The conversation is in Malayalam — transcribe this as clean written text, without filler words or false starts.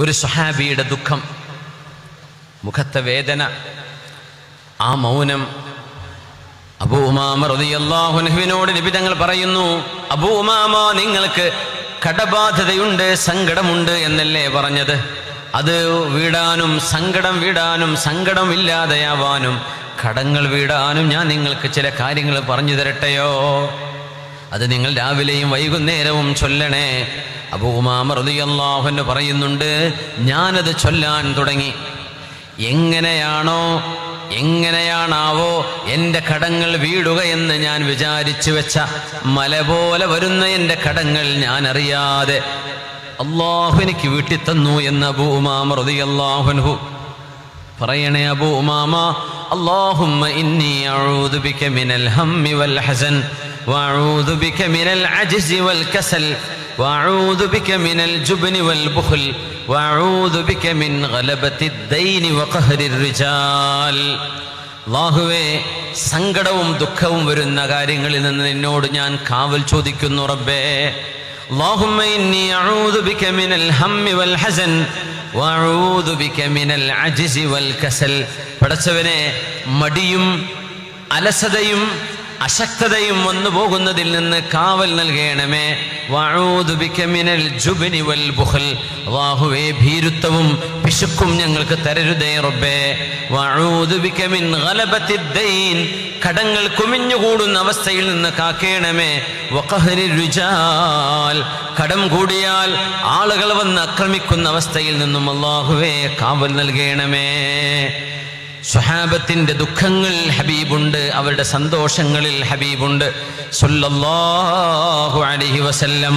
ഒരു സ്വഹാബിയുടെ ദുഃഖം, മുഖത്തെ വേദന, ആ മൗനം. അബൂ ഉമാമ റളിയല്ലാഹു അൻഹുവിനോട് നബി തങ്ങൾ പറയുന്നു, അബൂ ഉമാമ, നിങ്ങൾക്ക് കടബാധ്യതയുണ്ട്, സങ്കടമുണ്ട് എന്നല്ലേ പറഞ്ഞത്? അത് വീടാനും സങ്കടം വീടാനും സങ്കടം ഇല്ലാതെയാവാനും കടങ്ങൾ വീടാനും ഞാൻ നിങ്ങൾക്ക് ചില കാര്യങ്ങൾ പറഞ്ഞു തരട്ടെയോ? അത് നിങ്ങൾ രാവിലെയും വൈകുന്നേരവും ചൊല്ലണേ. അബൂ ഉമാമ റളിയല്ലാഹു അൻഹു പറയുന്നുണ്ട്, ഞാനത് ചൊല്ലാൻ തുടങ്ങി. എങ്ങനെയാണാവോ എൻ്റെ കടങ്ങൾ വീടുക എന്ന് ഞാൻ വിചാരിച്ചു വെച്ച മല പോലെ വരുന്ന എൻ്റെ കടങ്ങൾ ഞാൻ അറിയാതെ അല്ലാഹു എനിക്ക് വീട്ടിത്തന്നു എന്ന് അബൂ ഉമാമ റളിയല്ലാഹു അൻഹു പറയണേ. അബൂ ഉമാമ, അല്ലാഹുമ്മ ഇന്നി അഊദു ബിക മിനൽ ഹമ്മി വൽ ഹസൻ വഅഊദു ബിക മിനൽ അജ്സി വൽ കസൽ വഅഊദു ബിക മിനൽ ജുബ്നി വൽ ബുഖൽ വഅഊദു ബിക മിൻ ഗലബത്തിദ് ദൈനി വഖഹ്രിർ റിജാൽ. അല്ലാഹുവേ, സങ്കടവും ദുഃഖവും വരുന്ന കാര്യങ്ങളിൽ നിന്ന് നിന്നോട് ഞാൻ കാവൽ ചോദിക്കുന്നു റബ്ബേ. അല്ലാഹുമ്മ ഇന്നി അഊദു ബിക മിനൽ ഹമ്മി വൽ ഹസൻ വഅഊദു ബിക മിനൽ അജ്സി വൽ കസൽ. പടച്ചവനെ, മടിയും അലസതയും അശക്തതയും വന്നു പോകുന്നതിൽ നിന്ന് കാവൽ നൽകണമേ. വഅഊദു ബിക മിനൽ ജുബ്നി വൽ ബുഖൽ. അല്ലാഹുവേ, ഭീരുത്വവും പിശുക്കും ഞങ്ങൾക്ക് തരരുതേ റബ്ബേ. വഅഊദു ബിക മിൻ ഗലബത്തിദ് ദൈൻ. കടങ്ങൾ കുമിഞ്ഞുകൂടുന്ന അവസ്ഥയിൽ നിന്ന് കാക്കേണമേ. വഖഹ്രിർ റിജാൽ. കടം കൂടിയാൽ ആളുകൾ വന്ന് ആക്രമിക്കുന്ന അവസ്ഥയിൽ നിന്നും അല്ലാഹുവേ കാവൽ നൽകണമേ. സ്വഹാബത്തിന്റെ ദുഃഖങ്ങൾ ഹബീബുണ്ട്, അവരുടെ സന്തോഷങ്ങളിൽ ഹബീബുണ്ട് സല്ലല്ലാഹു അലൈഹി വസല്ലം.